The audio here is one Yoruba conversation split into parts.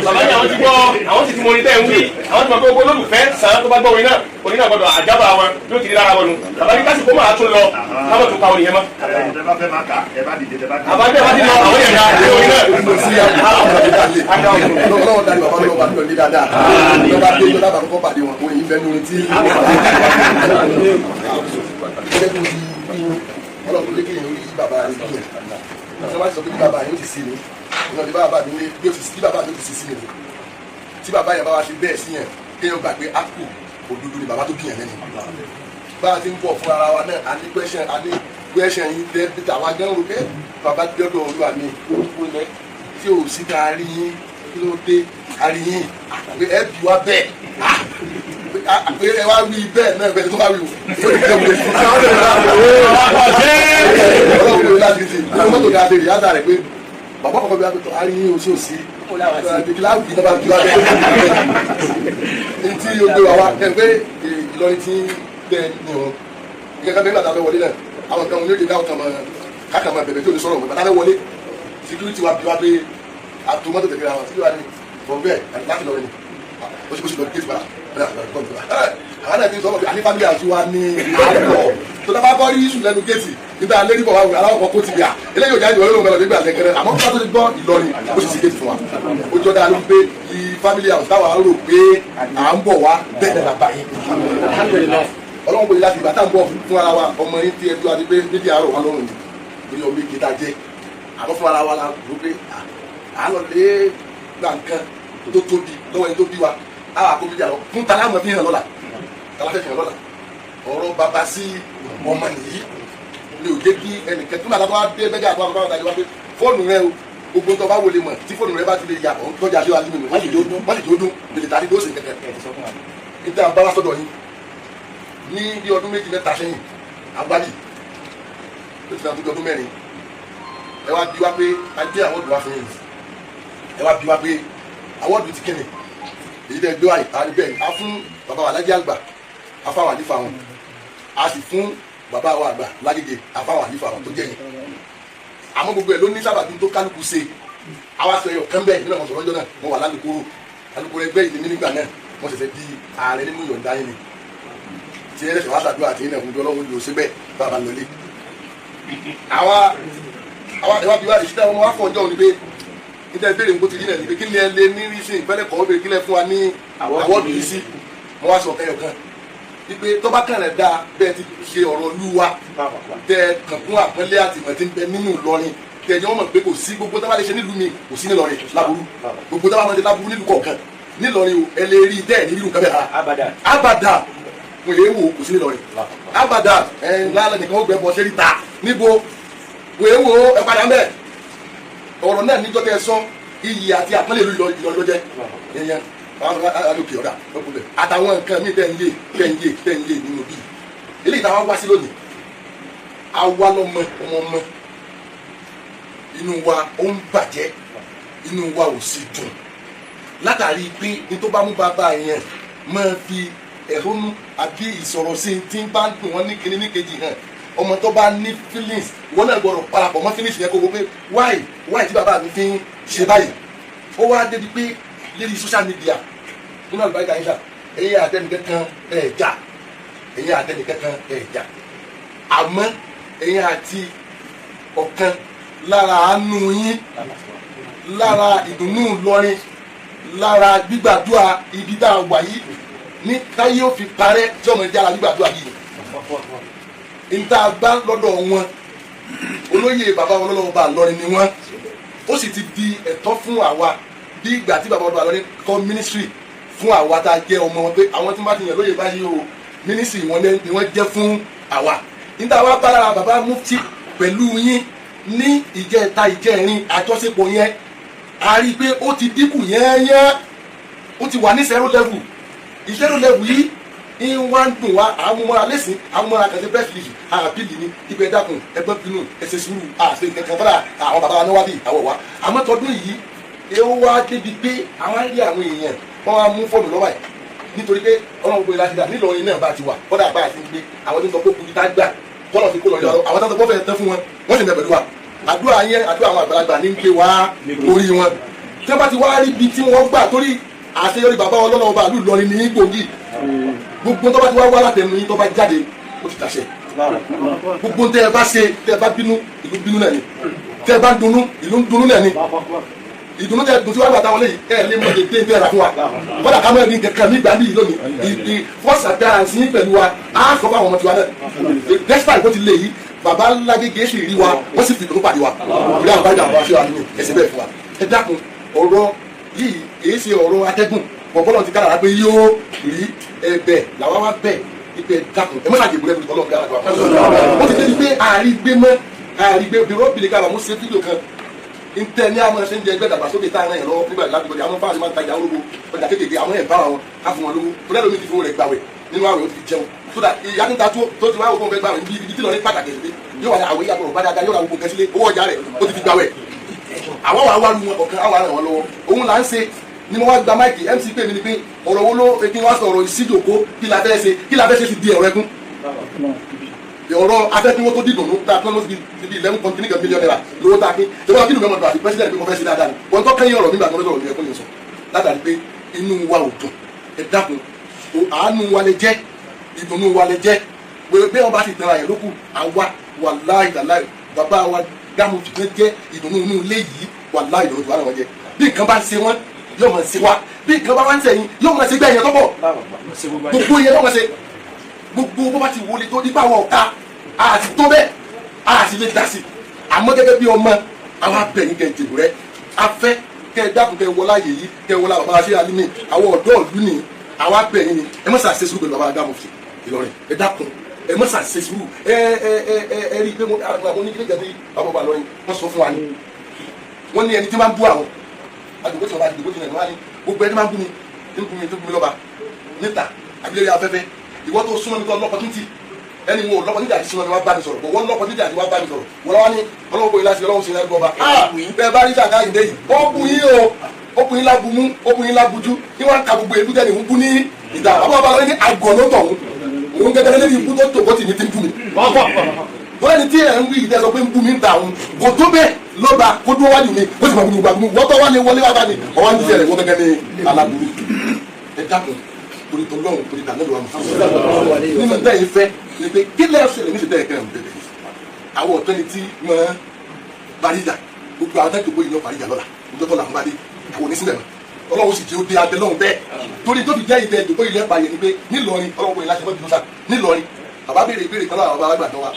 bàbá ní àwọn ti gbọ́ àwọn sì ti mọ orin tẹ́ ń wí àwọn ti mọ̀ pé gbogbo olólùfẹ́ sàn tó bá gbọ́ orin náà gbọ́dọ̀ àjábọ̀ àwọn yóò ti di lára wọn nu bàbá ní kásìkò máa tún lọ káwọn tún ka orin yẹn mọ́. àbájá bá ti lọ àwọn yẹn ká orin náà. ọlọ́wọ́ dání bàbá lọ́wọ́ bá lọ ní dáadáa lọ́ba dé yọ̀dá bàbá kọ́ pàdé wọn wọ́n yìí bẹ́ẹ̀ ní orin tí ọlọ́run lé kéèyàn rí bàbá rẹ̀ bí ẹ̀ ṣé wọ́n sọ pé bàbá yẹn ó ti sí ni ìwọ̀n ní bàbá mi bí ó ti sí bàbá mi ó ti sí sí ni tí bàbá yẹn bá wá ṣe bẹ́ẹ̀ sí yẹn kéèyàn gbà pé ápò òdodo ni bàbá tó bí yẹn lẹ́nu bá a ti ń bọ̀ fún ara wa náà a ní kwẹ́sàn yìí tẹ́ bí tàwa gan ro pé bàbá dọ́dọ̀ olúwa mi ó lẹ tí ò sí ká rí yín kí ló dé ká rí yín pé ẹ bí wa bẹ́ẹ̀ pé ẹ wá wí bẹ́ẹ̀ náà bẹ́ẹ̀ tó wá wí o ọlọ́run ló láti ṣe àwọn mọ́tò dáadé rí yáda rẹ̀ pé bàbá kọ̀ọ̀kan bí wàá tó a rí yín oṣù sí kíláàbù yìí náà bá ju abẹ́ ní tí o gbé wa wá ẹ̀ pé Ìlọrin tí bẹ́ẹ̀ ni o gẹ́gẹ́ bí bàtà fẹ́ wọlé náà àwọn kan ní ó di káàkà máa bẹ̀bẹ̀ tí o lè sọ̀rọ̀ bàtà fẹ́ wọlé security wa bí wa pé àtò mọ́tò tẹ̀lé ra wọn síbí wa ní from bẹ́ẹ̀ láti lọ rẹ̀ oṣù lọ gate bala àwọn náà ti sọ pé àní family àti wa ní àlọ́ tó dábàá bọ́ rí iṣu lẹ́nu géètì níta lérí bọ̀ wá wù aláwọ̀ kan kó ti bíà eléyìí ò jáde wọlé lóun bẹ̀rẹ̀ nígbà lẹ́kẹrẹ àmọ́ kí wọ́n tó ti gbọ́ Ìlọrin ó sì ti géètì fún wa ó jọ dáa ló ń pé family house táwa rò pé à ń bọ̀ wá bẹ́ẹ̀ bàbá yẹn ọlọ́run kò ní láti ìgbà tá à ń bọ̀ fún ara wa ọmọ yín tí ẹ tó a ti pé méjì àárọ̀ wa lọ́rùn ní ọmọ méjì tá a jẹ́ àmọ́ fún ara wa la rò pé à ń lọ lé gbà nǹkan tó tóbi lọ́wọ́ ẹni tó bí wa àwọn àkóbíjà lọ fún talámọ̀ fi hàn lọ́la taláfẹ́ fi hàn lọ́la ọ̀rọ̀ bàbá sí ọmọ nìyí ni ò jẹ́ kí ẹnìkan tó náà tó wá dé bẹ́gà tó wá bá wọn dájú wá pé fóònù rẹ o gbogbo tó bá wọlé mọ̀ tí fóònù rẹ bá ti lè yà ọ̀ tọ́jà lé wa nínú wọ́n sì tó dún lè tàbí dóòsì kẹ̀kẹ́ níta bá wá sọ́dọ̀ yín ní bí ọdún méjì mẹ́ta sẹ́yìn agbádì ló ti náà tó ọdún mẹ́rin ẹ wá bí wá pé a gbé àwọn ọdún wá fún yín ẹ wá bí wá pé àwọn ọdún ti kéde èyí tẹ́ gbé wáyé àríbẹ̀ a fún bàbá wa Lájí Àgbà afáwọn àlífà wọn a sì fún bàbá wa àgbà Lágége afáwọn àlífà wọn tó jẹ́yìn àmọ́ gbogbo ẹ̀ ló ní sábàbí tó kálukú ṣe àwa sọ ẹyọ kán bẹ́ẹ̀ nínú àwọn sọ̀rọ̀ ọjọ́ náà wọ́n wà lálùkòrò alùkòrò ẹgbẹ́ ìdí nígbà náà wọ́n ṣẹ̀ṣẹ̀ di ààrẹ nínú ìyọ̀ǹda yẹn ni tí ẹ lẹ́sẹ̀ wá ṣàdúrà àti ìnà ìfúnjọ ọlọ́run yóò ṣe bẹ́ẹ̀ bàbá lọlé àwa ìwà bí wá ìṣúná wọn wá fọ ọjọ́ òní pé níta ìbéèrè nǹkó ti rí náà ní pé kí ni ẹ lé ní rí sí ìfẹ́lẹ́ kọ́ bèrè kí lẹ fún wa ní àwọ́dù yìí sí mo wá sọ ẹyọ kan wípé tó bá kàn rẹ̀ dáa bẹ́ẹ̀ ti ṣe ọ̀rọ̀ olúwa tẹ kànkún àpẹẹlẹ àtìmọ̀ tí ń bẹ nínú Ìlọrin tẹ ẹni wọ́n mọ̀ pé kò sí gbogbo tábà lè ṣe nílùú mi kò sí nílọrin láburú gbogbo tábà máa ṣe láburú nílùú kọ̀ọ̀kan nílọrin o ẹ lè rí tẹ́ ẹ̀ ní irú kábẹ́ abada mo lè wò kò sí nílọrin abada ẹ lálẹ́ nìkan ó gbẹ bọ́ sẹ́rí ta níbo wèé wo ẹ padà mẹ́ ọ̀rọ̀ náà níjọ́ tẹ sọ iyì àti àpọ́nlé Ìlọrin ló jẹ́ yẹn alókè ọ̀dà lọ́kùnrin àtàwọn nǹkan míì tẹ̀ ń yé nínú bíi eléyìí táwọn wá sí lónìí àwa lọ́mọ ọmọ inú wa ó ń bàjẹ́ inú wa ò sì dùn látàrí pé ní tó bá mú bàbá yẹn máa fi ẹ̀hónú àbí ìsọ̀rọ̀ sí tí ń bá ń dùn wọ́n ní kíní ní kejì hàn ọmọ tó bá ní feelings wọn náà gbọ́dọ̀ parapọ̀ mọ́ feelings yẹn kó wọ́n pé why tí bàbá mi fi ń ṣe báyìí ó wá débi pé lérí social media nínú àlùbáríkà yín sà ẹ̀yin àtẹnìkankan ẹ̀jà ẹ̀yin àtẹnìkankan ẹ̀jà àmọ́ ẹ̀yin àti ọ̀kan lára àánú yín lára ìdùnnú Ìlọrin lára gbígbàdúrà ibi tá a wà yìí ní káyé ó fi parẹ́ tí ọmọ ìjára gbígbàdúrà yìí níta bá lọ́dọ̀ wọn olóyè bàbá wọn lọ́wọ́ bá Ìlọrin ni wọ́n ó sì ti di ẹ̀tọ́ fún àwa bí ìgbà tí bàbá wọn bá Ìlọrin kọ́ mínísírì fún àwa tá a jẹ́ ọmọ wọn pé àwọn tí wọ́n bá ti yàn lóye báyìí o mínísírì wọn ni wọ́n jẹ́ fún àwa níta wá bá lára bàbá mufti pẹ̀lú yín ní ìjẹta ìjẹrin àjọṣepọ̀ yẹn a rí i pé ó ti dínkù yẹ́nyẹ́ ó ti wà ní zero level ìzero level yìí ń wá ń dùn wá àwọn ọmọ alẹ́sìn àwọn ọmọ akẹ́sẹ̀ bẹ́ẹ̀ fìlì àbílì ní ibẹ̀ dákun ẹgbẹ́ bínú ẹsẹ̀ sùúrù àṣẹ kẹkẹ fọlá àwọn bàbá wa ní wá bí àwọ̀ wá àmọ́ tọdún yìí ẹ wá débi pé àwọn á rí àwọn èèyàn wọ́n wá mú fọ́ọ̀nù lọ́wọ́ ẹ̀ nítorí pé ọmọ gbogbo ìlàjì dà nílọrin náà bá ti wà kọ́dà bá àti gbé àwọn tó ń sọ pé kùdí tá gbà kọ́nà fi kó lọ yọ àwọn tó ń sọ pé fẹ́ẹ́ tán fún wọn wọ́n sì ń bẹ pẹ̀lú wa àdúrà yẹn àdúrà àwọn àgbàlagbà ní ń gbé wá orí wọn tí wọ́n bá ti wá rí ibi tí wọ́n gbà torí àṣeyọrí bàbá wọn lọ́nà ọba àlú Ìlọrin ní gbòógì gbogbo tó bá ti wá wá látẹnu yín tó bá jáde ó ti tàṣẹ gbogbo tẹ ẹ bá ṣe tẹ ẹ bá bínú ìlú bínú náà ni tẹ ẹ bá dunnú ìlú ń dunnú náà ni ìdùnnú tẹ dùn sí wàá gbàtà wọlé yìí ẹ lè mọ dédé ìfẹ́ rà fún wa kọ́dà ká mọ̀ ní kankan nígbà ní ìlónìí ìdí fọ́sà dára sí pẹ̀lú wa á sọ fún àwọn ọmọ tiwa náà despite bó ti lè yìí bàbá Lágége sì rí wa wọ́n sì fi ìdùnnú pàdé wa ìdí àwọn báyìí àwọn aṣọ àdúgbò ẹsẹ̀ bẹ́ẹ̀ fún wa ẹ dákun ọ̀rọ̀ yìí kìí ṣe ọ̀rọ̀ atẹ́gùn bọ̀bọ́lọ̀ ti kára pé yóò rí ẹbẹ̀ làwọn wá bẹ̀ ibẹ̀ dákun ẹ mọ́sàgì ìbúlẹ̀ tó lọ́ọ̀ dára wọ́n ti débi pé àrígbé mọ́ àrígbé obìnrin obìnrin kára mú ṣe fídíò kan ntẹ ní àwọn ẹsẹ̀ ń jẹ ẹgbẹ́ dàgbàsókè tá àwọn ẹ̀rọ nígbà ládùúgbò àwọn fáwọn máa ń tajà olówó ọjà kékeré àwọn ẹ̀ bá wọn á fún wọn lówó tó lẹ́nu mi ti fún rẹ̀ gbàwẹ̀ nínú àwẹ̀ ó ti jẹun tó dà ìyá níta tó ti wá òkú ọ̀gbẹ́ gbàwẹ̀ ibi tí lọ ní pàtàkì ẹ̀ yóò wà ní àwẹ̀ yàtọ̀ bá dáadáa yóò ra gbogbo kẹsílẹ̀ owó ọjà rẹ̀ ó ti fi gbàwẹ̀ àwọn wà wá lu wọn ọ̀kan àwọn àràn wọn lọ́wọ́ òun là ń ṣe ni mo wá gba máìkì MC pé mi ni pé ọ̀rọ̀ wo ló kí n wá sọ̀rọ̀ ìsíjòkó kí la fẹ́ ṣe ti di ọ̀rọ̀ ẹkún ọ̀rọ̀ afẹ́kínwó tó dìdùn tá a tán ló ti di 11.3 million naira lówó tá a pín ìjọba kí ni mẹ́mọ̀ àti president pé mo fẹ́ ṣe dáadáa ni wọ́n tó kẹ́yìn ọ̀rọ̀ nígbà tó lọ́dọ̀ ọ̀rọ̀ ẹ̀kọ́ yẹn sọ látàrí pé inú wa ò dùn ẹ dákun àánú wa lè jẹ́ ìdùnnú wa lè jẹ́ bí wọ́n bá ti tẹ̀ra yẹn lókù àwa wàláhì tàláhì bàbá wa dáàmú fìdí jẹ́ ìdùnnú inú ilé yìí wàláhì ìdùnnú tó wà lọ́wọ́ jẹ́ bí nǹkan bá ń ṣe wọ́n yóò máa ṣe wá bí nǹkan bá wá ń sẹ́yìn yóò máa ṣe gbẹ́ ẹ̀yẹ tó pọ̀ gbogbo yẹn yóò máa ṣe gbogbo bó bá ti wọlé tó nípa àwọn ọ̀ka àti tó bẹ́ẹ̀ àti lè dá sí àmọ́ gẹ́gẹ́ bí ọmọ àwọn abẹ́yìn kẹ́ ìdìbò rẹ afẹ́ kẹ́ ẹ dákun kẹ́ ẹ wọlá yèyí kẹ́ ẹ wọlá bàbá aṣẹ́ alimi àwọn ọ̀dọ́ ìlú ni àwọn abẹ́yìn ni ẹ mọ̀ sàṣẹ sùúrù pẹ̀lú bàbá adámọ̀fì Ìlọrin ẹ dákun ẹ mọ̀ sàṣẹ sùúrù ẹ rí i pé mo ní kílẹ̀ gẹ́gẹ́ bí bàbá ọba lọ́rin wọ́n sọ fún wa ni wọ́n ní ẹni tí máa ń bú àwọn àdìgbò tí wọ́n bá àdìgbò tí wọ́n ní gbogbo ẹni máa ń bú mi tó bú mi lọ́ba níta abilé afẹ́fẹ́ ìwọ́n tó súnmọ́ mi tó lọ́pọ̀ títì ẹni wọn ò lọ́pọ̀ níjà àti súnmọ́ mi wá bá mi sọ̀rọ̀ bọ̀ wọ́n lọ́pọ̀ níjà àti wá bá mi sọ̀rọ̀ wọ́n lọ́wọ́ ní ọlọ́wọ́ bóyá láti ọlọ́wọ́ sí ilẹ̀ gbọ́ba bẹ́ẹ̀ bá rí sàkà ìdè yìí ó bu yín o ó bu yín lábùmú ó bu yín lábùjú ní wọn ka gbogbo èlú tẹ́lẹ̀ ń bú ní ìdá àbọ̀ bá lọ ní àgọ̀ ló tọ̀ òun gẹ́gẹ́ lẹ́ni ikú tó tòkó tì ní ti ń bú mi. wọ́n ní tí ẹ̀ ń wí ìdẹ́ sọ pé ń bú mi ń ta òun kò tó bẹ́ẹ̀ lọ́ba kó dúró wájú mi ó sì máa gbogbo gbàgbọ́ wọ́n tó wá ní wọlé wá bá ní ọwọ́ ní tiẹ̀ wọ́n gẹ́gẹ́ ní aláburú ẹ dákun torí tó lọ́rùn torí tà lọ́dọ̀ wa mọ̀ nínú tẹ́ yìí fẹ́ ni pé kí lẹ́yìn ṣẹlẹ̀ ní ṣe tẹ́ ẹ̀kẹ́ ẹ̀ ń bẹ̀rẹ̀ àwọn ọ̀tọ́ ni tí wọ́n Bariga gbogbo àwọn tẹ́tù bóyá iná Bariga lọ́la ojú ọ̀tọ̀ làwọn bá dé àwọn onísìnbẹ̀ mọ́ ọlọ́run sì jẹ́ ó dé abẹ lọ́hùn bẹ́ẹ̀ torí tó fi jẹ́ ìtẹ́ ìdòkó ilẹ̀ pààyè ni pé nílọrin ọlọ́run kò ní láti mọ́bí lọ́sà nílọrin bàbá béèrè ìbéèrè kan láwọn bàbá àgbà wa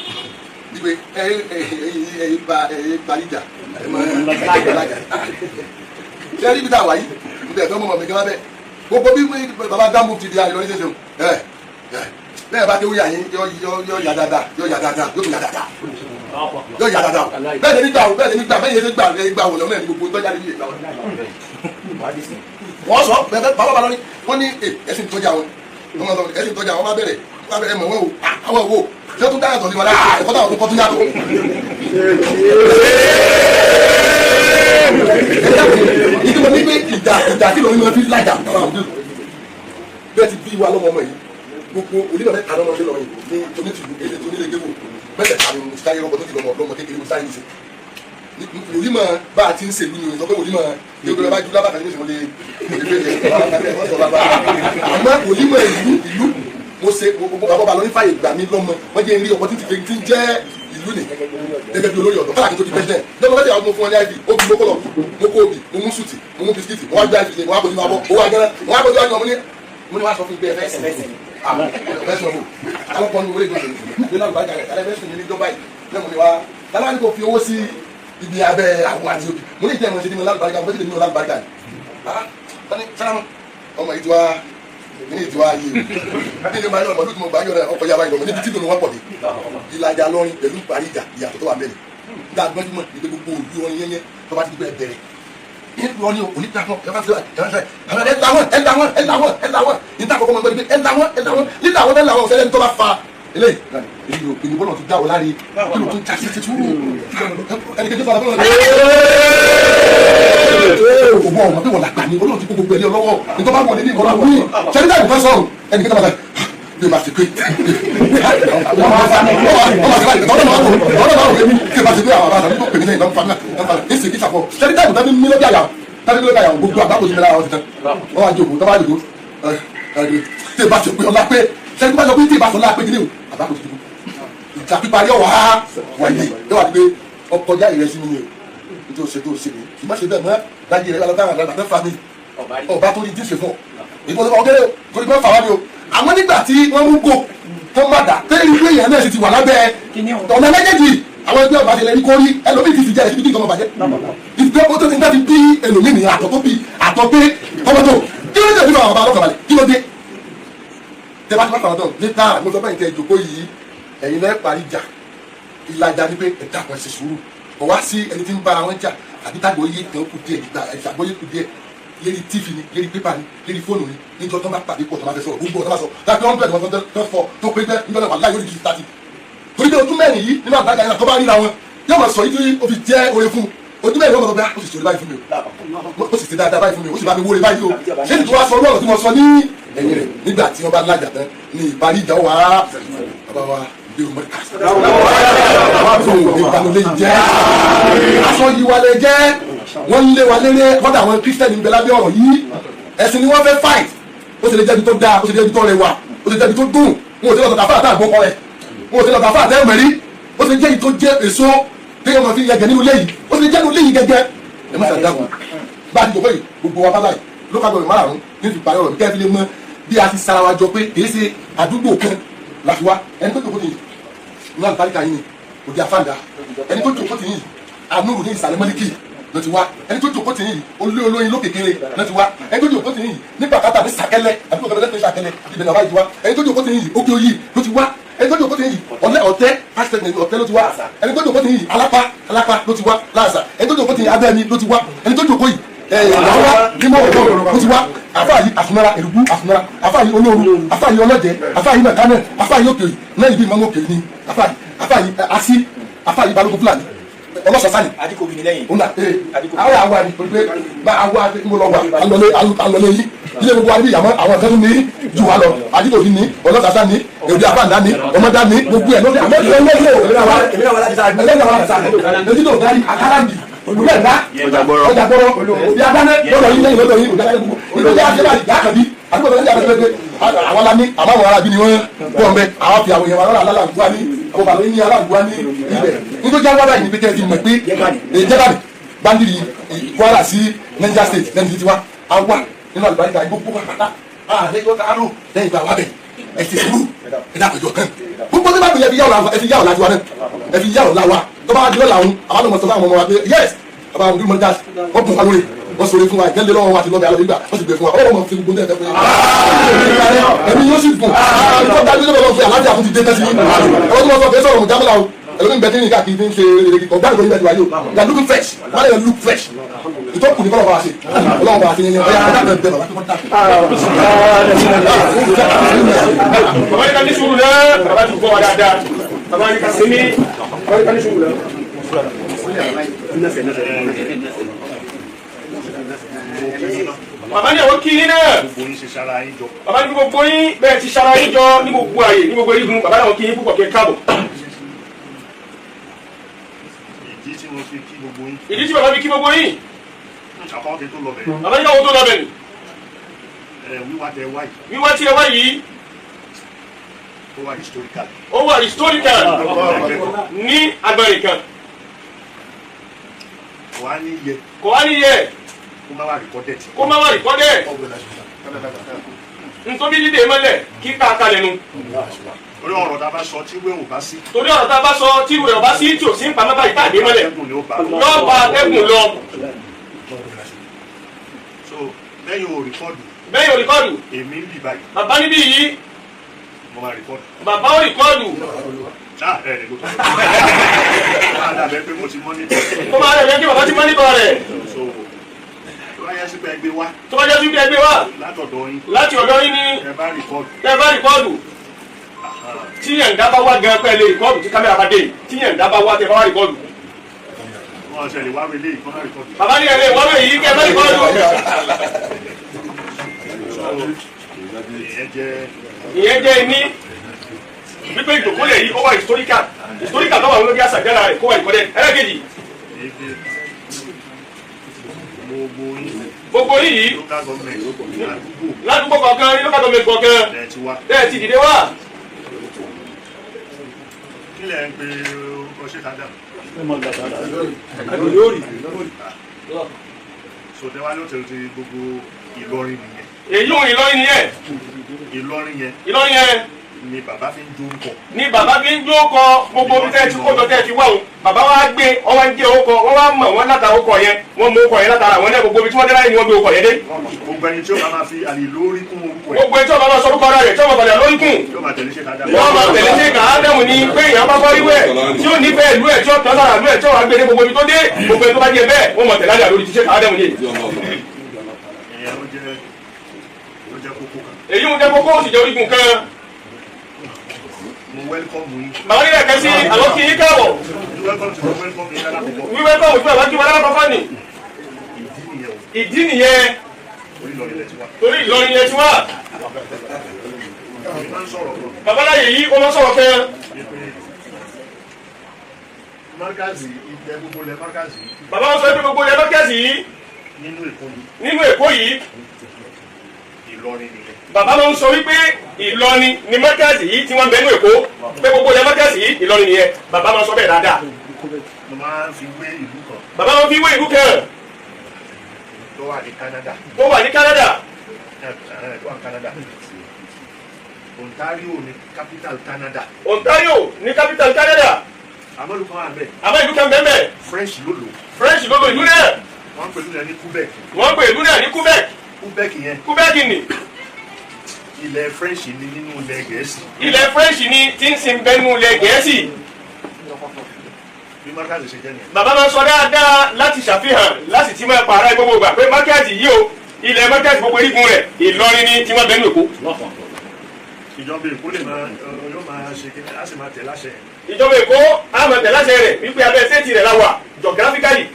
wípé balija ṣe rí ibi tá a wà yìí mo tẹ̀ fẹ́ mọ́ mi gẹ́gẹ́ bẹ́ẹ̀ gbogbo bí bàbá dáńbù ti di àyọ̀rí ṣẹṣẹ o bẹ́ẹ̀ bá kéwú yà yín yọ yà dáadáa yọ yà dáadáa yóò yà dáadáa yọ yà dáadáa bẹ́ẹ̀ ni nígbà bẹ́ẹ̀ ni nígbà bẹ́ẹ̀ yẹn nígbà wò lọ́nà ẹni gbogbo tọ́jà níbi ìgbà wọn. wọ́n sọ bẹ́ẹ̀ bàbá balọ̀ ni wọ́n ní ẹ̀sìn tọ́jà wọn ẹ̀sìn tọ́jà wọn bá bẹ̀rẹ̀ ẹ̀mọ̀ wọn o àwọn wo ṣé tún dáyàtọ̀ ní wọn láà ẹ̀kọ́ táwọn tó tún yàtọ̀. ìdí mo ní pé ìjà kí lóyún wọn fi lájà bẹ́ẹ̀ ti bí wa lọ́mọ ọmọ yìí gbogbo onímọ̀ mẹ́ta lọ́mọ ọdún lọ́yìn ní onítìlú èdè tó nílé gbéwò mẹ́tẹ̀ẹ̀ta ni mo ti táyé ọkọ̀ tó ti lọ́mọ kékeré mo sáyé ṣe onímọ̀ bá a ti ń ṣèlú ni sọ pé onímọ̀ yóò gbé bá jù lábàkà ní ìṣòwò lè àmọ́ onímọ̀ ìlú mo ṣe gbogbo bàbá bá lọ ní fàyè gbà mí lọ́mọ wọ́n jẹ́ rí ọkọ̀ tí ti jẹ́ ìlú ni gẹ́gẹ́ bí olórí ọ̀dọ́ fàlàkì tó di president lọ́mọ mẹ́tẹ̀ẹ̀ta mo fún ọ ní àìdí obì mo kọ́ lọ mo kó obì mo mú sùtì mo mú bisikíìtì mo wá gbé àìdí mo wá bójú ma bọ́ owó agẹ́rẹ́ mo wá bójú àjọ mo ní wá sọ fún gbé ẹfẹ́ ẹsẹ̀ ẹsẹ̀ ọ̀hún àwọn kan ní wọlé ìgbọ̀nsẹ̀ ní náà gbàgbà rẹ̀ alẹ́ mẹ́sùn ní ní dọ́bà yìí lẹ́mu ni wá lábàá ní kò fi owó sí ibi abẹ́ àwọn àti òbí mo ní ìtẹ́wọ̀n ṣe ní mo lálùbáríkà mo fẹ́ tẹ̀lé mi lálùbáríkà ni sálámù ọmọ ìjọba ní ìjọba yìí ní ìjọba yìí ọmọdún tí mo gbà yọ̀ rẹ̀ ọkọ̀ yàrá ìlọ́mọ níbi tí ìdùnnú wọn pọ̀ dé ìlàjà lọ́rin pẹ̀lú parí ìjà ìyàtọ̀ tó wà mẹ́rin dáadọ́júmọ̀ ìgbé gbogbo òbí orin yẹnyẹ tó bá ti gbẹ bẹ̀rẹ̀ ní onítàkùn ẹ̀láwọ̀n ìtàkùn ọmọ ẹgbẹ́ ẹ̀láwọ̀n nígbàwọ̀n ẹ̀láwọ̀n ọ̀sẹ̀ tó bá fa ilé ìyìnbó náà ti dá o láre kí ló tún já sí títú ẹnikẹ́ni fara bọ́lá ògbọ́n ọmọ bí wọ́n làgbà ní olóòtú ti kó gbogbo ẹ̀lẹ́ ọlọ́wọ́ ní tó bá wọlé ní ìkọlá wí sẹ́ríkà ìbùkọ́ sọ̀rọ̀ ẹnikẹ́ni bá bí ma ti pé sẹ́ríkà ìbùkọ́ ní mílíọ̀dì àyà tàbí mílíọ̀dì àyà gbogbo àgbàkọ̀ sí mi lára wọn ti tán wọ́n wá jókòó tó bá jókòó tí ìbá ti pé ọlá pé sẹ́ríkà ìbá sọ pé tí ìbá sọ lá pé kíní o àgbàkọ̀ sí ìjà pípa yóò wá wáyé yóò wá di pé ọkọjá ìrẹsì mi ni o tó ṣe tó ṣe mi ìmọ̀ ṣe bẹ́ẹ̀ mọ́ láyé rẹ̀ lọ́dọ̀ àwọn àgbà fẹ́ fa mi ọba tó ní díṣe fún ọ ìbọn tó ọgẹ́rẹ́ kò ní bọ́ fà wá mi o àmọ́ nígbà tí wọ́n mú gò tó má dà tẹ́lẹ̀ ìlú èèyàn náà sì ti wà lábẹ́ ọ̀nà méjèèjì àwọn ẹgbẹ́ ọba tẹ̀lé ní kórí ẹlòmíì ti fi jẹ́ ẹ̀sìn bí nǹkan bàjẹ́ ìgbẹ́ bó tó ní láti bí ẹlòmíì nìyẹn àtọ̀ tó bí àtọ̀ pé ọmọ tó kí ló dé bí àwọn ọba alọ́kàbalẹ̀ kí ló dé tẹ bá ti má fà wọn tán níta mo sọ báyìí tẹ ìjòkó yìí ẹ̀yin lẹ́ parí ìjà ìlàjà ni pé ẹ̀dá kan ṣe sùúrù kò wá sí ẹni tí ń bára wọn jà àbí tágbó yé kan kù díẹ̀ ìgbàgbọ́ kù díẹ̀ lérí tífì ni lérí pépà ni lérí fóònù ni níjọ́ tó bá pàdé pọ̀ tó bá fẹ́ sọ̀rọ̀ gbogbo ọ̀tọ́ bá sọ láti wọ́n bẹ̀rẹ̀ wọn tó fọ tó pé bẹ́ẹ̀ nígbà wà láyé oríṣi tàbí torí pé ojú mẹ́rin yìí nínú àgbàgà yẹn tó bá ríra wọn yóò máa sọ yìí tí ó fi jẹ́ oore fún ojú mẹ́rin wọn bá ó sì sọ̀rọ̀ báyìí fún mi o ó sì ṣe dáadáa báyìí fún mi ó sì bá mi wóore báyìí o ṣé ní tí wọ́n sọ ọlọ́run tí mo sọ ní ẹ̀yìn rẹ̀ nígbà tí wọ́n bá lájà tán ní ìparí ìjà wà á bàbá wa bí o mọ̀ ká àwọn àbúrò ìbànúlé yìí jẹ́ aṣọ yìí wà lè jẹ́ wọ́n lé wa léré kọ́dà àwọn kírísítẹ́nì ń bẹ lábẹ́ ọ̀rọ̀ yìí ẹ̀sìn ni wọ́n fẹ́ fight ó sì lè jẹ́ ibi tó dáa ó sì lè jẹ́ ibi tó rẹwà ó sì lè jẹ́ ibi tó dùn wọn ò sí lọ́tà fáà tá àgbọ̀n kọ́ rẹ̀ wọn ò sí lọ́tà fáà tẹ́ mẹ́rí ó sì lè jẹ́ ibi tó jẹ́ èso téèyàn máa fi yẹgẹ nínú léyìí ó sì lè jẹ́ nínú léyìí gẹ́gẹ́ ẹ má ṣàdáàbò bá a ti jọ pé gbogbo wa bá láì ló ká gbọdọ̀ márùn-ún ní ìparí ọ̀rọ̀ kẹ́ fi lè mọ bí a ti sara wa jọ pé kì í ṣe àdúgbò kan láti wá ẹni tó jòkó ti yìí ní àlùbáríkà yìí ni òdi àfáàdà ẹni tó jòkó ti yìí ànúrù ní ìsàlẹ̀ mọ́líkì ló ti wá ẹni tó jòkó ti yìí olóyin ló kékeré ló ti wá ẹni tó jòkó ti yìí ní bàkátà ní sàkẹ́lẹ̀ àdúgbò kan lẹ́sìn sàkẹ́lẹ̀ ibẹ̀ náà wáyé ti wá ẹni tó jòkó ti yìí ókè oyì ló ti wá ẹni tó jòkó ti yìí ọ̀tẹ́ pásítẹ̀ ọ̀tẹ́ ló ti wá ẹni tó jòkó ti yìí alápá ló ti wá láàzà ẹni tó jòkó ti yìí abẹ́ni ló ti wá ẹni tó jòkó yìí ìyàwó nímọ̀ ọ̀dọ́ ló ti wá àfáàyí àsunara èrùbú àsunara àfáàyí olóoru àfáàyí ọlọ́jẹ àfáàyí mẹ̀kánẹ̀ àfáàyí òkè náà ibi ìmọ̀ òkè ni àfáàyí así àfáàyí balógun fúlàní ọlọ́sọ̀sánì. adikobi ni lẹ́yìn. ọ̀nà àwọn àwa ni pé bá àwa mo lọ wà alọ́lé yìí ilé gbogbo wa níbi ìyàmọ́ àwọn kan ní jù wá lọ adikobi ni ọlọ́sọ̀sán ni èdè àbáǹdá ni ọmọdá ni gbogbo ẹ̀ lórí àmọ́ olùlẹ̀dá ọjàgbọ́rọ̀ bí adáná lọ́dọ̀ yín lẹ́yìn lọ́dọ̀ yín òjàgbọ́rọ̀ gbogbo ìlú ajé bá ìjà kàbí àdúgbò tó ń jà pẹ́pẹ́ àwọn lami àbáwọn arábí ni wọ́n bọ̀ ń bẹ àwọn fi àwọn èèyàn wọn lọ́la aláàbùwá ní àwọn bàbá yín ní aláàbùwá ní ibẹ̀ nítorí àwọn arábí ní pété ti mọ̀ pé jẹ́bàdì Bandiri Kwara sí Niger State lẹ́nu títí wa àwa nínú àlùbáríkà gbogbo pátá àlejò káàdùn lẹ́yìn ìgbà wa bẹ̀ ẹ ti sùúrù ẹ dàpọ̀ ìjọ kan gbogbo tí bá bẹ̀rẹ̀ fi yàwó láti wa náà ẹ fi yàwó láwa tó bá dúró làwọn àwọn ọmọ sọ fún àwọn ọmọ wa pé yes bàbá àwọn ọmọdé wọ́n bùn wa lórí wọ́n sọ̀rọ̀ fún wa ìjẹ́lẹ̀ lọ́wọ́ wa ti lọ́bẹ̀ alọ́ nígbà wọ́n ti gbé fún wa ọ̀rọ̀ wọn fi gbogbo ẹ̀ fún wa ẹ̀mí yóò sì gùn ìjọba dájú lọ́wọ́ fún aláàbí àfúntì dé tẹ́sí ọ̀rọ̀ tó wọ́n sọ fẹ́ sọ̀rọ̀ mùjámọ́lá o ẹlòmíì bẹ́ẹ̀ tí ní káàkiri tí ń ṣe ọ̀gá ìgbòho ìbẹ̀tì wáyé o you are looking fresh wọ́n lè look fresh ìtọ́kù ní kọ́lọ́ bá wa ṣe ọlọ́run bá wa ṣe yẹn ọ̀yà adájọ́ ìbẹ̀rẹ̀ wá tó kọ́ bàbá yìí ká ní sùúrù náà bàbá ti gbọ́ wa dáadáa bàbá yìí ká sí ní bàbá yìí ká ní sùúrù náà. bàbá ní àwọn kí yín náà bàbá ní gbogbo yín bẹ́ẹ̀ ti ṣara yín jọ ní gbogbo àyè ní gbogbo erigun bàbá náà kí yín púpọ̀ kí ẹ káàbọ̀. ìdí tí bàbá fi kí gbogbo yín bàbá ní káwọn tó lọ bẹ̀ ni wíwá tí ẹ wá yìí ó wà historical ní agbẹ̀rẹ̀ kan kò wá ní yẹ kó má wà rìkọ́dẹ̀ nítorí dídè mọ́lẹ̀ kí káàkà lẹ́nu. torí ọ̀rọ̀ tá a bá sọ tí ìwé ò bá sí. torí ọ̀rọ̀ tá a bá sọ tí ìwé ò bá sí tí ò sí ń pamọ́ báyìí káàdé mọ́lẹ̀ yóò bá atẹ́gùn lọ. so lẹ́yìn o rìkọ́dù. lẹ́yìn o rìkọ́dù. èmi ń bì báyìí. bàbá níbí yìí. mo máa rìkọ́dù. bàbá ó rìkọ́dù. ẹ ẹ ló tó. máa dàbẹ́ pé mo ti mọ́ nípa. kó máa dàbẹ́ pé bàbá ti mọ́ nípa rẹ̀. tó bá yẹ sí pé ẹgbẹ́ wa. tó bá yẹ sí pé ẹgbẹ́ wa. látọ̀dọ̀ yín. láti ọ̀dọ̀ yín ni. ẹ bá rìkọ́dù. ẹ bá rìkọ́dù. tí yẹ̀ǹda bá wá gan pẹ́ẹ́lẹ́ rìkọ́dù tí kámẹ́rà bá dé tí yẹ̀ǹda bá wá tẹ bá wá rìkọ́dù. wọ́n ṣe lè wá wọlé ìkọ́nà rìkọ́dù. bàbá ní ẹ̀rẹ́ ìwọ́n yìí kẹ́ bá rìkọ́dù. ìyẹn jẹ́ iní wípé ìdòkólẹ̀ yìí ó wà historical tó wà lórí àṣàjára rẹ̀ kó wà ìkọ́dẹ̀ ẹlẹ́gẹ̀dì. gbogbo yìí ládùúgbò kọ̀ọ̀kan ní local government kọ̀ọ̀kan bẹ́ẹ̀ ti dìde wá. kí lẹ̀ ń pe ọṣẹ́ kádà. sọdẹ́wà ló tẹ̀lé gbogbo Ìlọrin nìyẹn. èyí ò Ìlọrin nìyẹn. Ìlọrin yẹn ni bàbá fi ń jó kọ. ni bàbá fi ń jó kọ gbogbo bí tẹ́ẹ̀ tí kò jọ tẹ́ẹ̀ ti wá o bàbá wa gbé wọn wá ń jẹ orúkọ wọn wá mọ̀ wọn látara orúkọ yẹn wọn mú orúkọ yẹn látara àwọn náà gbogbo bí tí wọ́n dé láyé ni wọ́n gbé orúkọ yẹn dé. gbogbo ẹni tí ó máa fi àlè lórí kún orúkọ yẹn. gbogbo ẹni tí ó máa sọ orúkọ rẹ̀ tí ó máa bàlẹ̀ lórí kún. yóò máa tẹ̀lé ṣe dáadáa. wọ́n máa tẹ̀lé ṣe kàádẹ́mù ni pé èèyàn bá bọ́ ìwé tí ó nífẹ̀ẹ́ ìlú ẹ̀ tí ó tán sára ìlú ẹ̀ tí ó wà gbé dé gbogbo ibi tó dé gbogbo ẹni tó bá jẹ bẹ́ẹ̀ wọ́n mọ̀ tẹ̀lé àjà lórí ti ṣe kàádẹ́mù ni. èyí ń jẹ́ kókó ó sì jẹ́ orígun kan. mo wẹ́lkọ̀mù yín. màá nílẹ̀ kẹ́sí àwọn kì í káàbọ̀. wíwẹ́kọ̀mù tí bàbá kí wọn lára kọ́kọ́ nì. ìdí nìyẹn. torí Ìlọrin yẹn ti wá. babaláyé yìí ó máa sọ̀rọ̀ kẹ́. Markazi ilẹ̀ gbogbo ilẹ̀ Markazi. bàbá wọn sọ pé gbogbo ilẹ̀ Markazi yìí. nínú Èkó yìí. Ìlọrin nìyẹn. bàbá máa ń sọ wípé Ìlọrin ni Markazi yìí tí wọ́n bẹ ní Èkó pé gbogbo ilẹ̀ Markazi yìí Ìlọrin nìyẹn bàbá máa ń sọ bẹ́ẹ̀ dáadáa. mo máa ń fi wé ìlú kan. bàbá máa ń fi wé ìlú kan. tó wà ní Canada. tó wà ní Canada. tó wà ní Canada. Ontario ní capital Canada. Ontario ní capital Canada. àmọ́ ìlú kan wà bẹ́ẹ̀. àmọ́ ìlú kan bẹ́ẹ̀ bẹ́ẹ̀. French ló lò. French ló lò ìlú náà. wọ́n ń pè ìlú náà ní Quebec. wọ́n ń pè ìlú náà ní Quebec. Quebec yẹn. Quebec ni. ilẹ̀ French ni nínú ilẹ̀ Gẹ̀ẹ́sì. ilẹ̀ French ni tí ń sin bẹ́ẹ̀ nínú ilẹ̀ Gẹ̀ẹ́sì. bí Markazi ṣe jẹ́ nìyẹn. bàbá máa ń sọ dáadáa láti ṣàfihàn láti ti máa pààrọ̀ gbogbo ìgbà pé Markazi yìí o ilẹ̀ Markazi gbogbo erigun rẹ̀ Ìlọrin ni tí wọ́n bẹ́ẹ̀ ní Èkó. ìjọba Èkó lè máa yóò máa ṣe kí á sì máa tẹ̀ láṣẹ. ìjọba Èkó á máa tẹ̀ láṣẹ rẹ̀ wípé abẹ́ sẹ́ẹ̀tì rẹ̀ la wà geographically.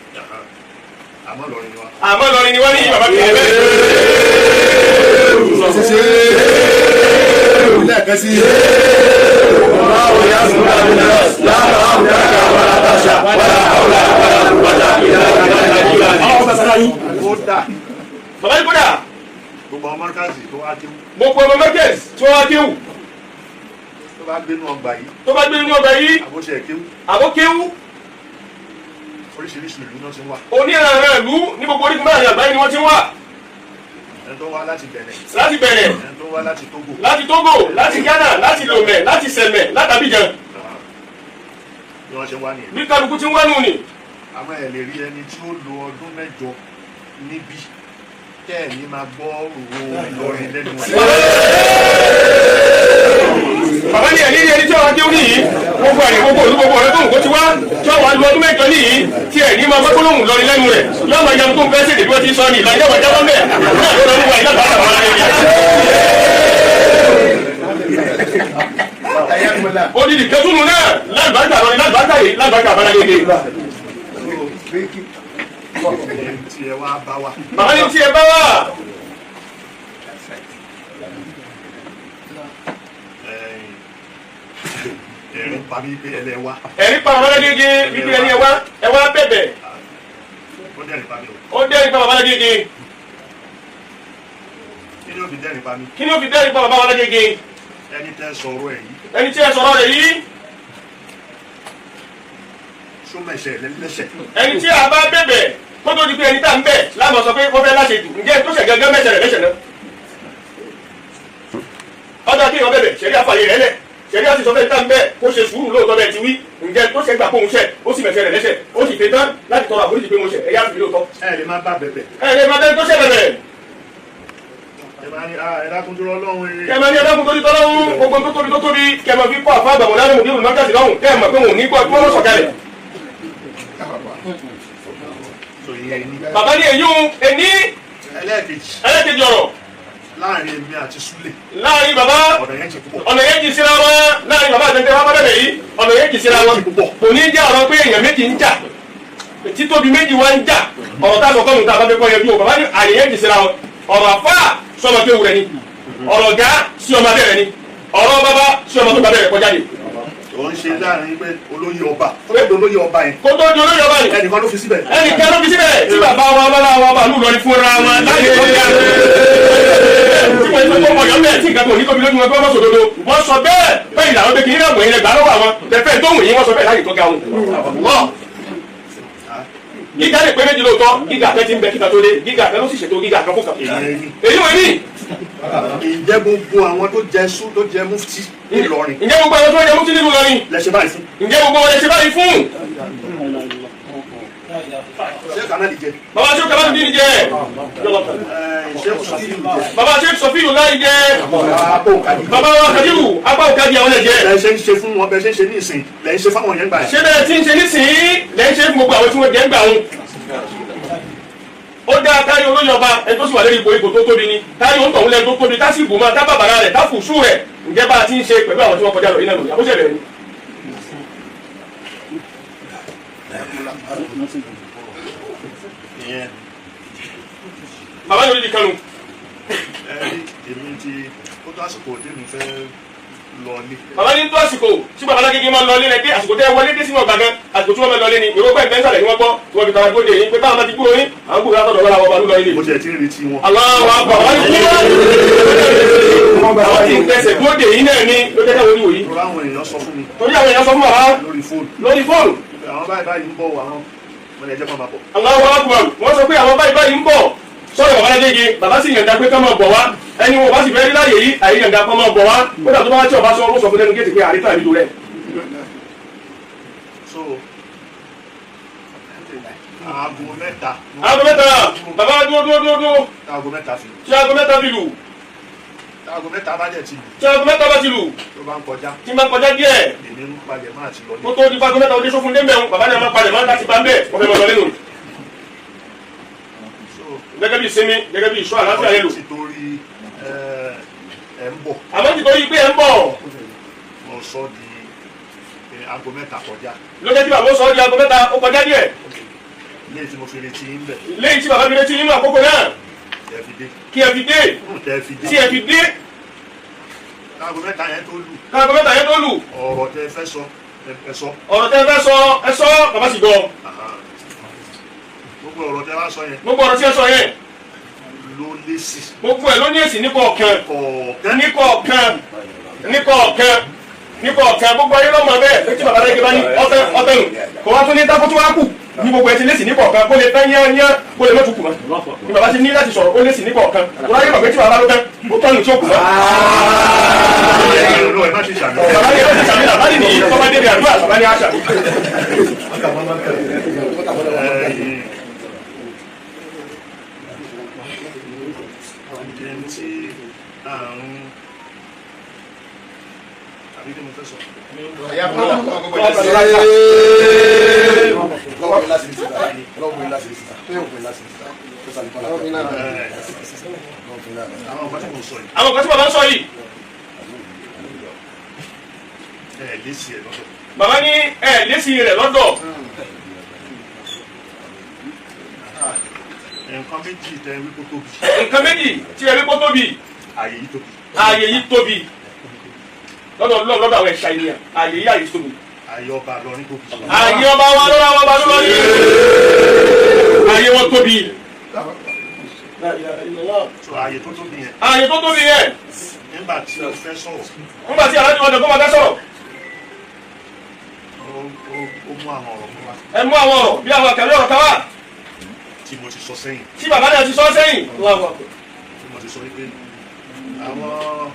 àmọ́ Ìlọrin ni wá. àmọ́ Ìlọrin ni wọ́n ní bàbá mi bẹ́ẹ̀. lẹ́ẹ̀kan sí. bàbá yìí kódà. gbogbo ọmọ Markazi tó wá kéwù. gbogbo ọmọ Markazi tí wọ́n wá kéwù. tó bá gbé inú ọgbà yìí. tó bá gbé inú ọgbà yìí. àbóṣe kéwù. àbó kéwù. oríṣiríṣi ìlú náà ti ń wà. onírànràn ìlú ní gbogbo orígun mẹ́rin àgbáyé ni wọ́n ti ń wà. ẹni tó wá láti Bẹ̀nẹ̀. ẹni tó wá láti Togo. láti Togo, láti Ghana, láti Lomé, láti Sẹ̀mẹ̀, láti Abidjan. bí wọ́n ṣe wá nìyẹn. bí kálukú ti ń wá nù ni. àmọ́ ẹ lè rí ẹni tí ó lo ọdún 8 níbí tẹ́ ẹ̀ ní máa gbọ́ òwò Ìlọrin lẹ́nu wọn. bàbá ní ẹni tí ọ̀rọ̀ déwú nìyí gbogbo ẹ̀rí gbogbo òru gbogbo ọ̀rẹ́ tó ń kó ti wá tí ọ̀wá lu ọdún 8 nìyí tí ẹ̀ ní máa gbọ́ gbólóhùn lọrin lẹ́nu rẹ̀ yóò máa yẹn tó ń fẹ́ sí ìdìbò tí sọ ní ìlànà ìjọba jábọ́ mẹ́ náà ló lọ mú wa ìlànà àwọn ará odidi kẹtùnú náà lágbàdà lọrin lágbàdà yìí lágbàdà àbálagége. tí ẹ wá bá wa. bàbá ní tí ẹ bá wà. ẹ̀rín pa mí pé ẹlẹ́ wá. ẹ̀rí pa àbálagége wípé ẹni ẹ wá bẹ̀bẹ̀. ó dẹ́rìn pa mí o. ó dẹ́rìn pa àbálagége. kí ni ó fi dẹ́rìn pa mí. kí ni ó fi dẹ́rìn pa àbálagége. ẹni tẹ́ sọ̀rọ̀ ẹ̀ yìí. ẹni tí ẹ sọ̀rọ̀ rẹ̀ yìí. sọmẹsẹ lẹ́sẹ̀. ẹni tí a bá bẹ̀bẹ̀ kó tó di pé ẹni tá ń bẹ̀ láàmú sọ pé ó fẹ́ láṣẹ jù ǹjẹ́ tó ṣẹ̀ gẹ́gẹ́ mẹ́sẹ̀ rẹ̀ lẹ́sẹ̀ náà. ọjọ́ kí ìwọ bẹ̀bẹ̀ ṣẹ̀rí àfààyè rẹ̀ lẹ̀ ṣẹ̀rí àti sọfẹ́ tá ń bẹ̀ kó ṣe sùúrù lóòótọ́ bẹ́ẹ̀ ti wí ǹjẹ́ tó ṣẹ̀ gbà pé òun ṣẹ̀ ó sì mẹ̀sẹ̀ rẹ̀ lẹ́sẹ̀ ó sì fẹ́ tán láti tọrọ àforíjì pé mo ṣẹ̀ ẹ̀yà fi lóòótọ́. ẹ lè má bá bẹ̀bẹ̀. ẹ lè máa bẹ́ẹ̀ tó ṣẹ̀ bẹ̀bẹ̀. ẹ máa ní ẹ̀dákùnjúrọ̀ ọlọ́run eré. kẹ́mọ̀ ní ẹ̀dákùn tó ní tọ́lọ́run gbogbo tó tóbi kẹ́mọ̀ fi kọ́ àfọ́ àgbàmọ̀ lánàá òdìrún mọ́tàsí lọ́hùn kẹ́mọ̀ pé òun ní gbọ́ tí wọ́n sọ̀kalẹ̀. bàbá ní èyí ẹni ẹlẹ́ẹ̀kejì ọ̀rọ̀ láàrin èmi àti Súlè. láàrin bàbá ọ̀nà yẹn jì síra wọn láàrin bàbá àtẹ̀tẹ̀ wọn bàbá yìí ọ̀nà yẹn jì síra wọn kò ní jẹ́ ọ̀rọ̀ pé èèyàn méjì ń jà títóbi méjì wá ń jà ọ̀rọ̀ tá a sọ̀kọ́ nùtà àbábẹ́ kọ́ yẹn bí o bàbá ní àyè yẹn jì síra wọn ọ̀rọ̀ àfà sọmọ tó wù rẹ ni ọ̀rọ̀ ọ̀gá sí ọmọ abẹ́rẹ́ ni ọ̀rọ̀ bàbá sí ọmọ tó bàbẹ́ rẹ kọjá ni. ó ń ṣe láàrin pé olóyè ọba olóyè ọba yẹn. kó tó di olóyè ọba yìí. ẹnìkan ló fi síbẹ̀. ẹnìkan ló fi síbẹ̀ tí bàbá wa lọ́la wa bá lù lọ́ni fúnra wọn láyé tó ga. tí wọ́n ti fọ́ ọ̀yọ́ mẹ́ẹ̀ tí nǹkan kò ní tóbi lójú wọn gbọ́ sòdodo wọ́n sọ bẹ́ẹ̀ bẹ́ẹ̀ ìlànà pé kì í rẹ̀wọ̀n ilẹ̀ gbà lọ́wọ́ àwọn tẹ̀fẹ́ tó wù yín wọ́n sọ bẹ́ẹ̀ láyé tó ga wọn. gíga lè pé méjì lóòótọ́ gíga fẹ́ ti ń bẹ kíta tó dé gíga fẹ́ ló sì ṣètò gíga kan fún kan. èyí wọ́n ní. ǹjẹ́ gbogbo àwọn tó jẹ mufti Ìlọrin. ǹjẹ́ gbogbo àwọn tó jẹ mufti nílùú Ìlọrin. lẹ́sẹ̀ báyìí fún. ǹjẹ́ gbogbo wọn lẹ́sẹ̀ báyìí fún. ṣé kànáà lè jẹ. bàbá ṣé kànáà lè jẹ. bàbá ṣé Sọfíù láì jẹ. bàbá wa Kàdírù apá òkàdì àwọn lè jẹ. lẹ́yìn ṣe ń ṣe fún wọn bẹ́ẹ̀ ṣe ń ṣe ní ìsìn lẹ́yìn ṣe fáwọn yẹn gbà yẹn. ṣé bẹ́ẹ̀ tí ń ṣe nísìnyí lẹ́yìn ṣe fún gbogbo àwọn tí wọ́n jẹ́ ń gbà wọn. ó dá táyé olóyè ọba ẹni tó sì wà lórí ipò tó tóbi ni táyé ó ń tọ̀hún lẹ́nu tó tóbi tá sì bù máa tá bàbàrà rẹ̀ tá fùsù rẹ̀ ǹjẹ́ bá a ti ń ṣe pẹ̀lú àwọn tí wọ́n kọjá lọ yìí náà lòdì àbúṣe bẹ̀rẹ̀ ni. bàbá yóò di kanu. èmi ti ó tó àsìkò tèmi fẹ́ lọ ní. bàbá ní tó àsìkò tí bàbá lágége máa ń lọ lé rẹ dé àsìkò tẹ wọlé dé sínú ọgbà gan àsìkò tí wọn máa lọ lé ni èrò pẹ́ ìgbẹ́nsálẹ̀ ni wọ́n gbọ́ tí wọ́n fi tara gbóde yín pé báwọn máa ti gbúrò yín àwọn gbúrò látọ̀dọ̀ lọ́la wọn bá lọ ilé. mo ti ẹ̀ ti ń retí wọn. aláwọ̀ àgbà wọn ti kú àwọn tí ń tẹsẹ̀ gbóde yín náà ni ló jẹ́ káwọn oníwòyí. torí àwọn èèyàn sọ fún mi. torí àwọn èèyàn sọ fún bàbá lórí fóònù. àwọn báyìí ń bọ̀ àwọn mọ̀lẹ́ ẹ̀jẹ̀ máa bọ̀. aláwọ̀ àgbà wọ́n sọ pé àwọn báyìí ń bọ̀ sọ̀rọ̀ bàbá lágége bàbá sì yànda pé ká máa bọ̀ wá ẹni wọn bá sì fẹ́ rí láàyè yìí àyè yànda kọ́ máa bọ̀ wá ó dà tó bá wá tí ọba sọ ó sọ fún lẹ́nu géètì pé àríkà ìlú rẹ̀. so aago mẹ́ta. bàbá dúró. aago mẹ́ta fi. tí aago mẹ́ta fi lù. aago mẹ́ta bá dẹ̀ ti lù. tí aago mẹ́ta bá ti lù. tó bá ń kọjá. tí máa ń kọjá díẹ̀. èmi ń palẹ̀ máa ti lọ ní. kó tó di aago mẹ́ta òde sófin dé mẹ́rin bàbá náà máa palẹ̀ máa láti bá ń bẹ̀ wọ́n fẹ́ mọ̀ lọ lẹ́nu. gẹ́gẹ́ bí sinmi gẹ́gẹ́ bí ìṣọ́ àlàáfíà yẹn lò. títorí ẹ̀ ń bọ̀. àmọ́ títorí pé ẹ̀ ń bọ̀. mo sọ di aago mẹ́ta kọjá. ló jẹ́ tí bàbá sọ di aago mẹ́ta ó kọjá díẹ̀. léyìí tí mo fi retí yín bẹ̀. léyìí tí bàbá fi retí nínú àkókò náà. kí ẹ fi dé. tí ẹ fi dé. aago mẹ́ta yẹn tó lù. aago mẹ́ta yẹn tó lù. ọ̀rọ̀ tẹ fẹ́ sọ ẹ sọ. ọ̀rọ̀ tẹ fẹ́ sọ ẹ sọ bàbá sì gbọ́. gbogbo ọ̀rọ̀ tẹ wá sọ yẹn. gbogbo ọ̀rọ̀ tí ẹ sọ yẹn. ló lé sí. gbogbo ẹ̀ ló ní èsì nípa ọ̀kan. nípa ọ̀kan gbogbo ayé lọ́mọ bẹ́ẹ̀ lẹ́tí bàbá rẹ̀ gbá ní ọ̀tẹ̀ nù kò wá tún ní dákú tó wá kù ní gbogbo ẹtí lẹ́sìn nípọ̀ kan kó lè fẹ́ yán kó lè mọ́tò kù mọ́ ní bàbá ti ní láti sọ̀rọ̀ ó lẹ́sìn nípọ̀ kan kó láyé bàbá tí bàbá ló tán ó tọ́nu tí ó kù mọ́. bàbá ní ẹ̀rọ ti sàmì bàbá ní nìyí tọ́ba débi àdúrà bàbá ní àṣà. àwọn kan tí bàbá ń sọ yìí bàbá ní lẹ́sìn rẹ̀ lọ́dọ̀. nǹkan méjì tẹ wí kó tóbi. nǹkan méjì tí ẹ wí kó tóbi. ààyè yìí tóbi lọ́dọ̀ àwọn ẹ̀ṣà ènìyàn ààyè yìí ààyè tóbi. ààyè ọba lọrin tóbi. ààyè ọba wa lọ́wọ́ àwọn ọba lọ́wọ́ yìí ààyè wọn tóbi. ààyè tó tóbi yẹn. ààyè tó tóbi yẹn. nígbà tí o fẹ́ sọ̀rọ̀. nígbà tí aláàjì wọn dẹ̀kọ́ máa fẹ́ sọ̀rọ̀. ó mú àwọn ọ̀rọ̀ fún wa. ẹ mú àwọn ọ̀rọ̀ bí àwọn àkàrí ọ̀rọ̀ kan wá. tí mo ti sọ sẹ́yìn. tí bàbá náà ti sọ sẹ́yìn. tí mo ti sọ wípé àwọn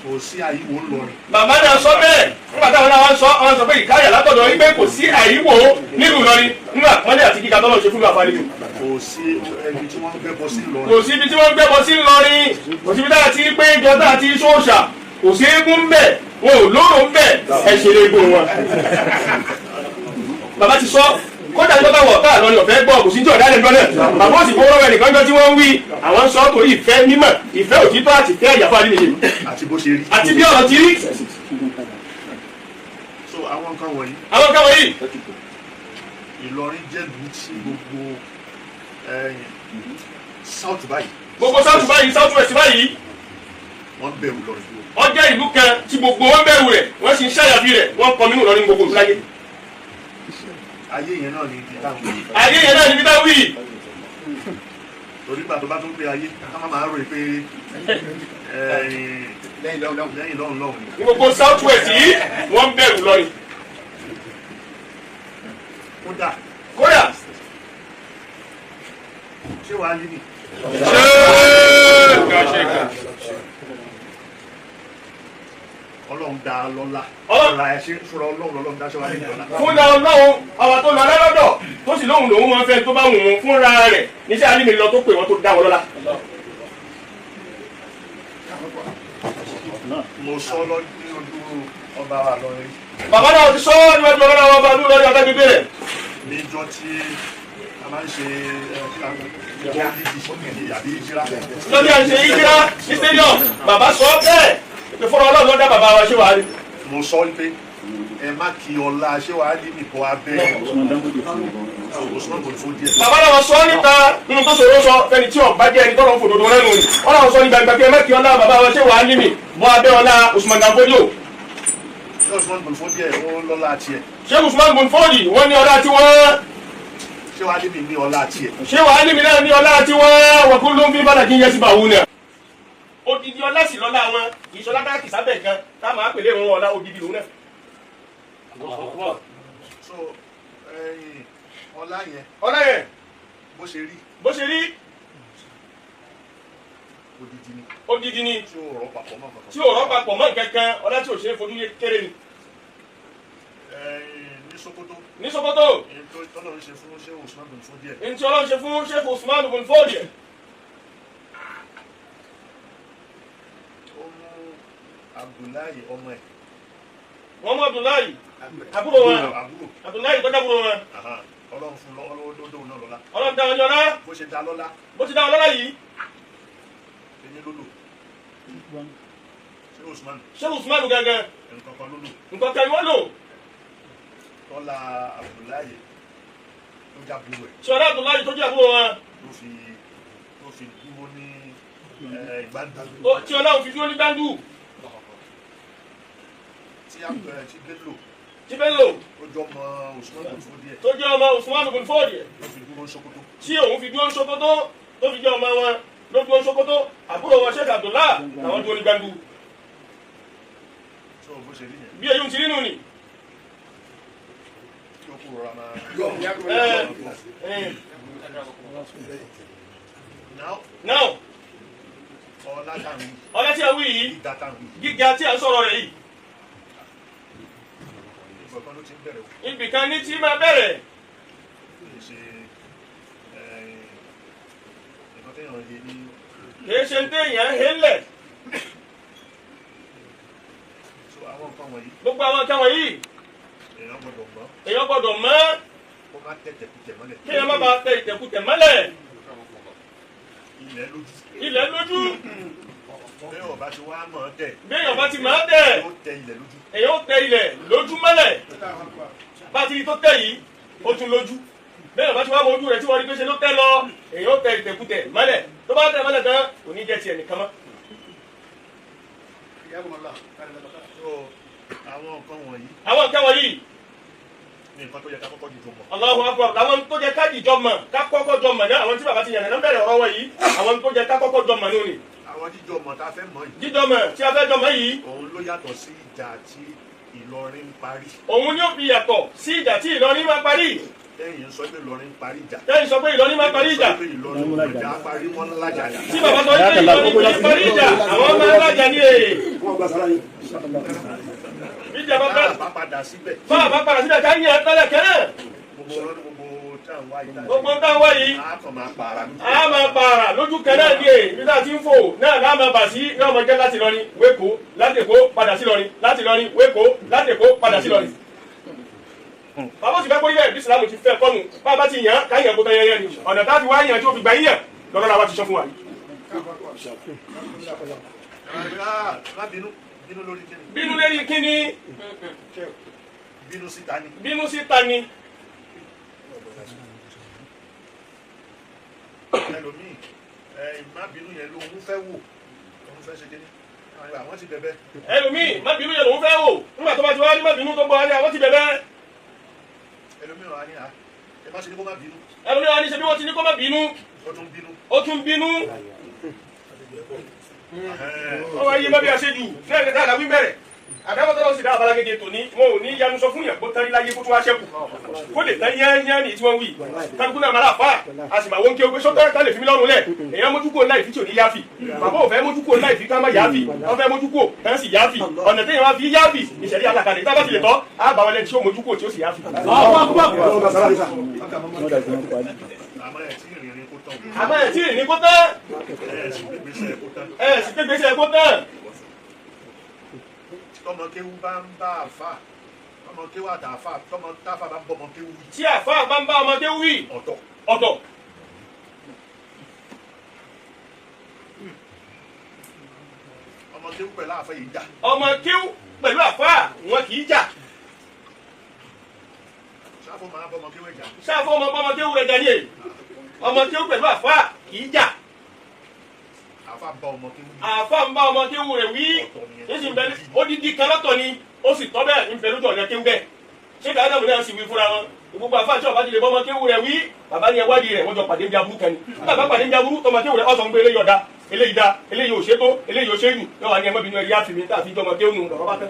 kò sí àyíwò ńlọrin. bàbá náà sọ bẹ́ẹ̀ nígbà táwọn náà wọ́n sọ pé ìkáyà látọ̀dọ̀ wípé kò sí àyíwò nílùú Ìlọrin nínú àpọ́nlé àti kíkà tọ́lọ́ ṣe fún àfàlejò. kò sí ibi tí wọ́n ń gbẹ́bọ sí ńlọrin. kò sí ibi tí wọ́n ń gbẹ́bọ sí ńlọrin kò sí ibi tá a ti pé jọta àti sóòṣà kò sí eégún ń bẹ̀ wọn ò lóró ń bẹ̀ ẹ̀ ṣe lè gbòó wọn. bàbá ti sọ kódà tó bá wọ̀ ká lọ ní ọ̀fẹ́ gbọ́ kò sí tí ọ̀dá lè gbọ́ náà bàbá òsì fowó rẹ̀ nìkan jọ tí wọ́n ń wí àwọn sọ torí ìfẹ́ mímọ̀ ìfẹ́ òtítọ́ àti ìfẹ́ àyàfọ́ àdínìyẹ àti bó ṣe rí. àti bí ọ̀rọ̀ ti rí. so àwọn nǹkan wọ̀nyí. àwọn nǹkan wọ̀nyí. Ìlọrin jẹ́lu tí gbogbo south báyìí. gbogbo south báyìí south west báyìí. wọ́n bẹ̀rù lọ́rin. ó jẹ́ ìlú kan tí gbogbo wọn bẹ̀rù rẹ̀ wọ́n sì ń ṣàyàfi rẹ̀ wọ́n kọ́ nínú Ìlọrin gbogbo ìfúláyé. ayé yẹn náà ni ibi táwọn wí. ayé yẹn náà ni ibi táwọn wí. torí gbà tó bá tún pé ayé ká má máa rò pé lẹ́yìn lọ́hùn lọ́hùn ni. ní gbogbo south west yìí wọ́n bẹ̀rù Ìlọrin. kódà. ṣé wàá yí ni. Ọlọ́run dá lọ́lá. ọ̀la ẹ̀ ṣe fúnra Ọlọ́run dá ṣọ́wá ní lọ́lá. fúnra Ọlọ́run àwọn tó lọ lọ́dọ̀ tó sì lóhùn lòun wọn fẹ́ tó bá wù wọn fúnra rẹ̀ níṣẹ́ alímì lọ tó pè wọ́n tó dá wọn lọ́lá. mo sọ ní ojú ọba wa lọ́rin. bàbá náà ti sọ níwájú ọlọ́run ọba ọdún lọ́dún ọba gbígbé rẹ̀. níjọ́ tí a máa ń ṣe lọ́dí à ń ṣe ìjírá ní stadium bàbá sọ bẹ́ẹ̀ pé fúnra Ọlọ́run ló dá bàbá wa ṣé wàá rí. mo sọ pé ẹ má kí ọlá ṣé wàá rí nìkan abẹ́ bàbá náà sọ níta nínú tó ṣòro sọ fẹ́ni tí ọba jẹ́ ẹni tọ́lọ́ fòdòdó lẹ́nu ni wọ́n náà sọ ní gbàgbà pé ẹ má kí ọlá bàbá wa ṣé wàá rí mi bọ́ abẹ́ ọlá Usman Dan Fodio. ṣé Usman Dan Fodio ó lọ́lá tiẹ̀. ṣé Usman Dan Fodio wọ́n ní ọlá tiwọn. ṣé wàá rí mi ní ọlá tiẹ̀. ṣé wàá rí mi náà ní ọlá tiwọn wọ́n kún ló ń bí bàdà kí n yẹ sí bàwù náà. odidi ọlá sì lọ́lá wọn kì í ṣọlá tá kì í sábẹ̀ gan tá máa pèlè wọn ọlá odidi lòun náà. so ọlá yẹn bó ṣe rí odidi ni tí ò rọ papọ̀ mọ́ kankan. tí ò rọ papọ̀ mọ́ kankan ọlá tí ò ṣe é fojú kéré ni. ní Sokoto tọ́lọ́run ṣe fún ṣé Usman Dan Fodio. ní tí Ọlọ́run ṣe fún ṣé Usman Dan Fodio. Abdullahi ọmọ ẹ̀. wọ́n mú Abdullahi àbúrò wọn Abdullahi tọ́jú àbúrò wọn. Ọlọ́run fún lọ́wọ́ náà lọ́la. Ọlọ́run dá wọn lọ́la. bó ṣe dá lọ́la. bó ti dá wọn lọ́la yìí. ẹni lólo. ṣé Usman. ṣé Usman gangan. nǹkan kan lólo. nǹkan kan wọ́n lò. tọ́lá Abdullahi tó jábúrò ẹ̀. ṣé ọlá Abdullahi tọ́jú àbúrò wọn. tó fi dúró ní ìgbàdùn. tí Ọlọ́run fi dúró ní gbàdù. tí Bello tó jẹ́ ọmọ Usman Dan Fodio. tó jẹ́ ọmọ Usman Dan Fodio. tó fi dúró Sokoto. tí òun fi dúró Sokoto tó fi jẹ́ ọmọ wọn ló dúró Sokoto àbúrò wọn Sheikh Abdullah làwọn dúró ní gbàdù. bí èyí ń ti nínú ni. tí Now, ọlá tí a wí yìí, gíga tí a sọ̀rọ̀ rẹ̀ yìí, ibì kan ní tí máa bẹ̀rẹ̀. Kìí ṣe ń téèyàn hélẹ̀. Gbogbo àwọn nǹkan wọ̀nyí, èèyàn gbọ́dọ̀ mọ̀. Kéèyàn má bàa tẹ ìtẹ̀kùtẹ̀ mọ́lẹ̀. Ilẹ̀ lójú. Béèyàn bá ti wá mọ̀ ọ́ tẹ̀. Béèyàn bá ti mọ̀ ọ́ tẹ̀. Èèyàn ó tẹ ilẹ̀ lójú mọ́lẹ̀. Bá ti rí tó tẹ̀ yìí, ó tún lójú. Béèyàn bá ti wá mọ ojú rẹ̀ tí wọ́n rí pé ṣe ló tẹ́ lọ, èèyàn ó tẹ ìtẹ̀kùtẹ̀ mọ́lẹ̀. Tó bá tẹ̀ mọ́lẹ̀ tán, kò ní jẹ́ tiẹ̀ nìkan mọ́. Àwọn nǹkan wọ̀nyí. Nǹkan tó yẹ ká kọ́kọ́ dìjọ mọ̀. Allahu Akbar. Àwọn tó yẹ ká dìjọ mọ̀, ká kọ́kọ́ jọ mọ̀ náà. Àwọn tí bàbá ti yànnà náà bẹ̀rẹ̀ ọ̀rọ̀ wọ̀ yìí. Àwọn tó yẹ ká kọ́kọ́ jọ mọ̀ lónìí. Àwọn jíjọ mọ̀ tá a fẹ́ mọ̀ yìí. Jíjọ mọ̀ tí a fẹ́ jọ mọ̀ yìí. Òun ló yàtọ̀ sí ìjà tí Ìlọrin ń parí. Òun ni ó fi yàtọ̀ sí ìjà tí Ìlọrin máa parí. Lẹ́yìn sọ pé Ìlọrin ń parí ìjà. Lẹ́yìn sọ pé Ìlọrin máa parí ìjà. Sọ pé Ìlọrin ìjà parí wọn lájà ni. Tí bàbá sọ pé Ìlọrin máa parí ìjà, àwọn máa lájà ní èyí. Ìjà bá padà síbẹ̀. Bá padà síbẹ̀ ká yẹn tẹ́lẹ̀ kẹ́rẹ́. Gbogbo táwọn yìí, a máa pààrà lójú kẹ́lẹ́ ní èyí. Bí táà ti ń fò náà láà máa bà sí ní ọmọ jẹ́ láti Ìlọrin, Wékò, láti Èkó, padà sí Ìlọrin, láti Ìlọrin, Wékò, láti Èkó, padà sí Ìlọrin. Bàbá sì fẹ́ kó yẹ ìbísìlámù ti fẹ́ kọ́nu. Bàbá ti yàn ká yàn kó tán yẹyẹ ni. Ọ̀nà tá a fi wá yàn tí ó fi gbà yíyàn lọ́dọ̀ làwa ti sọ fún wa. Bínú lérí kíni? Bínú síta ni. Bínú síta ni. Ẹlòmíì má bínú yẹn ló ń fẹ́ wò, òun fẹ́ ṣe kíní. Àwọn ti bẹ̀bẹ̀. Ẹlòmíì má bínú yẹn lòun fẹ́ wò. Nígbà tó bá ti wá ní má bínú tó gbọ́ wá ní àwọn ti bẹ̀bẹ̀. Ẹlòmíì wà ní ẹ má ṣe ní kó má bínú. Ẹlòmíì wà ní ṣe bí wọ́n ti ní kó má bínú. Ó tún bínú. Ó wá yé má bí a ṣe jù. Fẹ́ẹ̀ ní dáadáa wí bẹ̀rẹ̀. Àdáwọ̀ tọ́lọ́ sì dá abala gẹ́gẹ́ tòní, wọn ò ní yanu sọ fún yàn kó tán láyé kó tún wá ṣẹ́kù. Kó lè tán yán ní tí wọ́n wí. Kálukú náà máa láfa, a sì máa wọ́n kí o pé sọ́tọ́ ká lè fi mí lọ́rùn lẹ̀. Èèyàn mójú kúrò láì fi tí ò ní yáfì. Bàbá ò fẹ́ mójú kúrò láì fi ká má yáfì. Wọ́n fẹ́ mójú kúrò kán sì yáfì. Ọ̀nà téèyàn wá fi yáfì ìṣẹ̀lẹ̀ alákàlẹ̀. Tá a bá ti lè tọ́, á bá wọn lẹ́ni tí ó mójú kúrò tí ó sì yáfì. Àmọ́ ẹ̀ tí ì ní kó tán. Ẹ̀ sì gbégbèsè kó tán. Tọmọ kéwú bá ń bá àfà, tọmọ kéwú àtàfà, tọmọ táfà bá ń bọmọ kéwú wí. Tí àfà bá ń bá ọmọ kéwú wí. Ọ̀tọ̀. Ọmọ kéwú pẹ̀lú àfà yìí jà. Ọmọ kéwú pẹ̀lú àfà wọn kì í jà. Ṣáfọ́ máa bọmọ kéwú ẹ̀jà. Ṣáfọ́ ọmọ bọmọ kéwú ẹ̀jà ni èyí. Ọmọ kéwú pẹ̀lú àfà kì í jà. Àfà bá ọmọ kéwú wí. Àfà ń bá ọmọ kéwú rẹ̀ wí. Èsì ń bẹ odidi kan lọ́tọ̀ ni ó sì tọ́ bẹ́ẹ̀ ń bẹ lójú ọ̀nà kéwú bẹ́ẹ̀. Ṣé Ádámù náà sì wí fúnra wọn? Gbogbo àfà tí ọba ti lè bọ́ ọmọ kéwú rẹ̀ wí. Bàbá ní ẹwádìí rẹ̀ wọ́n jọ pàdé bí aburú kan ni. Bàbá pàdé bí aburú tọmọ kéwú rẹ̀ ọ̀sán gbé eléyìí ọ̀dà eléyìí dá eléyìí ò ṣe tó eléyìí ò ṣe jù. Yọ wà ní ẹmọ bínú ẹ̀yà fìmí tá a fi jọ ọmọ kéwú nù lọ́rọ́ bá tẹ́.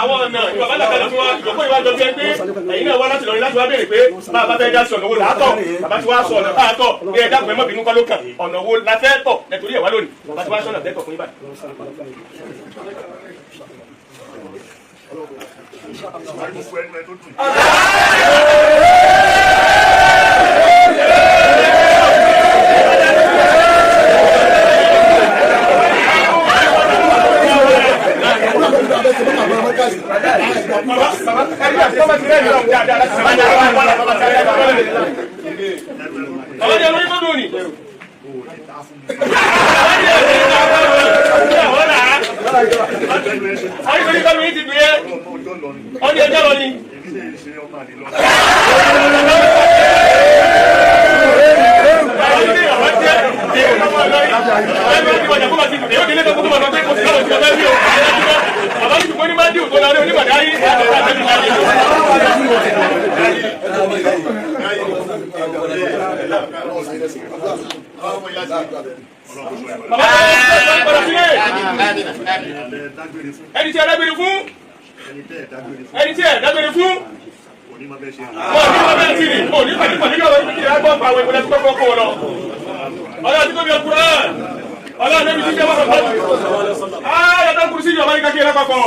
Àwọn ọ̀nà ìbàbá làkàlẹ̀ fún wa ìjọba ìwájọ bí ẹgbẹ́ ẹ̀yin náà wá láti lọrin láti wá béèrè pé bá a bá fẹ́ dá sí ọ̀nà wo làátọ̀ bàbá tí wàá sọ ọ̀nà láàtọ̀ bí ẹ dákun ẹ mọ́ bínú kọ́ ló kàn ọ̀nà wo la fẹ́ tọ̀ nítorí ẹ̀ wá lónìí bàbá tí wàá sọ̀nà tẹ́tọ̀ fún ibà. ẹni tí ẹ dágbére fún ẹni tí ẹ dágbére fún òní ma bẹ́ẹ̀ sí ni òní pàdé yọ̀rọ̀ ibi tí ẹ gbọ́ pa àwọn ìpínlẹ̀ tó kọ́ kọ́ lọ ọlọ́run tí kò bí ọkùnrin ọlọ́run níbi tí jẹ́ wọ́n fọ́ yàtọ̀ kùrù sí ìjọba ní kakí ẹ̀rọ papọ̀.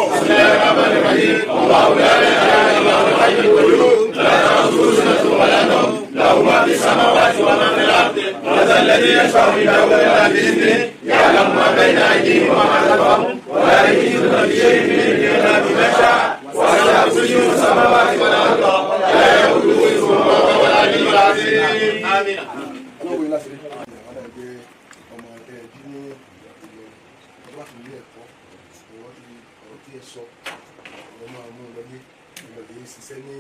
له ما في السماوات وما في الارض هذا الذي يشفع عنده الا باذنه يعلم ما بين ايديهم وما خلفهم ولا يحيطون بشيء من علمه الا بما شاء وسع كرسيه السماوات والارض لا يؤوده حفظهما وهو العلي العظيم. امين. ṣiṣẹ́ ní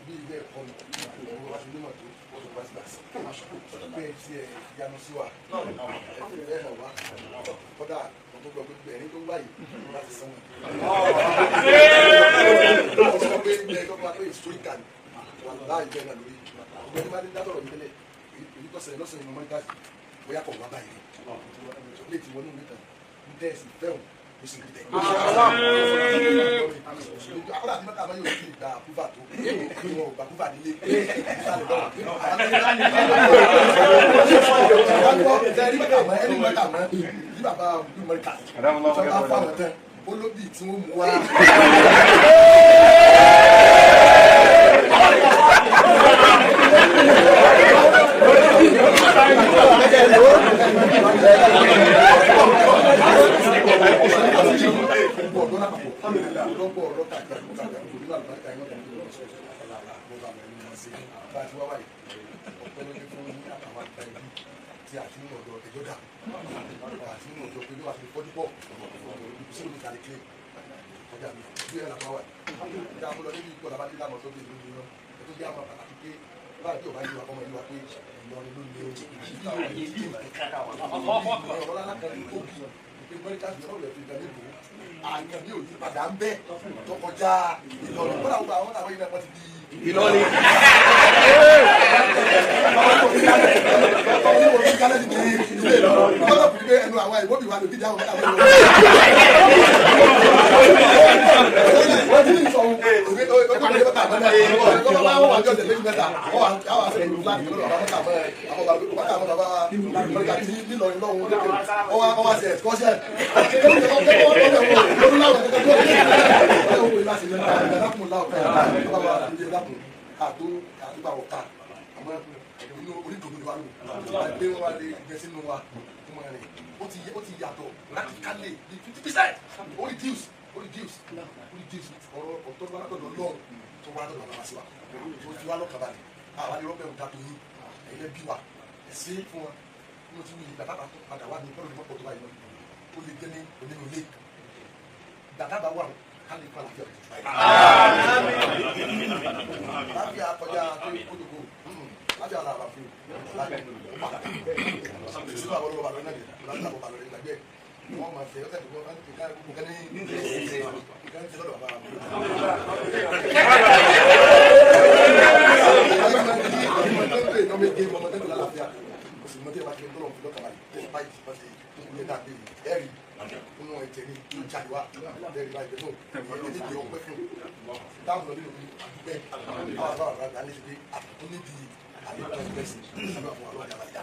bí ilé ẹ̀kọ́ mi ọ̀rọ̀ wa ṣùgbọ́n tó ọ̀rọ̀ wa ti bàṣẹ bẹ́ẹ̀ tí ẹ yanu sí wa ẹ̀ hàn wá kọ́dà ọ̀tún gbọ́ pé ẹni tó wáyé láti sanwó. ọ̀sán pé ẹ̀ lọ́kọ́ pé historical wà láàyè bẹ́ẹ̀ náà lórí ọ̀gbẹ́ni máa ń dátọ̀rọ̀ yìí tẹ́lẹ̀ èyí tó ṣẹlẹ̀ lọ́sẹ̀ ìmọ̀ mọ́ta bóyá kọ̀ wá báyìí chocolate wọnú mi tán ní tẹ́ẹ̀sì fẹ́ràn ó sì ń tẹ̀. akọ́dà tí mẹ́ta máa yóò fi gba àkúfà tó wọn ò gba àkúfà nílé ẹni mẹ́ta mọ́ bí bàbá mẹ́ta sọ́kà fáwọn tán olóbì tí wọ́n mú wá. àkànbí òní padà ń bẹ tó kọjá Ìlọrin kó làwọn àwọn àwọn ilẹ̀ wọn ti di Ìlọrin. ẹnu àwọn ìwọ́bì wa lòdì dáhùn àwọn ìwọ́bì. wọ́n ti ní ìsọ̀rọ̀ òwe tó kọ́ ní bàtà mẹ́ta wọ́n máa ń wà ní ọ̀sẹ̀ méjì mẹ́ta wọ́n wà sẹ́yìn ìlú láti lọ́dọ̀ àwọn bàtà mẹ́ta àwọn bàtà mẹ́ta bá Ìlọrin nílọrin lọ́wọ́ wọ́n wá sí ẹ̀kọ́ṣẹ́ àtó àdúgbàwọ̀ ká àmọ́ inú onídòdó wa lò àgbẹ̀ wọn wá lè gbẹ sínú wa fún wọn rẹ̀ ó ti yàtọ̀ láti kálẹ̀ bí 50% ó reduce ọ̀rọ̀ ọ̀tọ́ wa látọ̀dọ̀ lọ́ọ̀ tó wá látọ̀dọ̀ bàbá sí wa tó fi wá lọ́kàn balẹ̀ àwọn àlè rọ́bẹ̀ òdà tó yín ẹ̀yẹ bí wa ẹ̀sìn fún wọn ní o ti wí ìgbà tábà padà wá ní bọ́ọ̀lù ní mọ́tò tó báyìí náà ó lè jẹ́ ní onínú ilé ìgbà tábà wà kálí kọ́ àlàáfíà láfíà kọjá tó kótókó láfíà ọ̀la àbàfo láti ọ̀pá ìṣúná àwọn ọlọ́wọ́ àlọ́ náà láti àbọ̀ àlọ́ ìgbàgbẹ́ wọ́n máa fẹ́ ọ́sẹ̀ tó kọ́ gbogbo kan ní ìgbàgbẹ́ ti lọ́dọ̀ bàbá mọ̀tẹ́ bá kí n tọ́lọ̀ fún lọ́kàn báyìí báyìí ti pàṣẹ ìpínlẹ̀ náà bẹ́ẹ̀ ẹ̀rí nínú ẹ̀jẹ̀ ní ìjáde wa ẹ̀rí báyìí bẹ́ẹ̀ náà ẹ̀rí ìgbé ọpẹ́ fún dáhùn lọ nínú bẹ́ẹ̀ àwọn àbá àbá àbá ní ṣe àtúntò níbi àlejò ẹ̀sìn sábà fún àwọn ọ̀dà báyìí.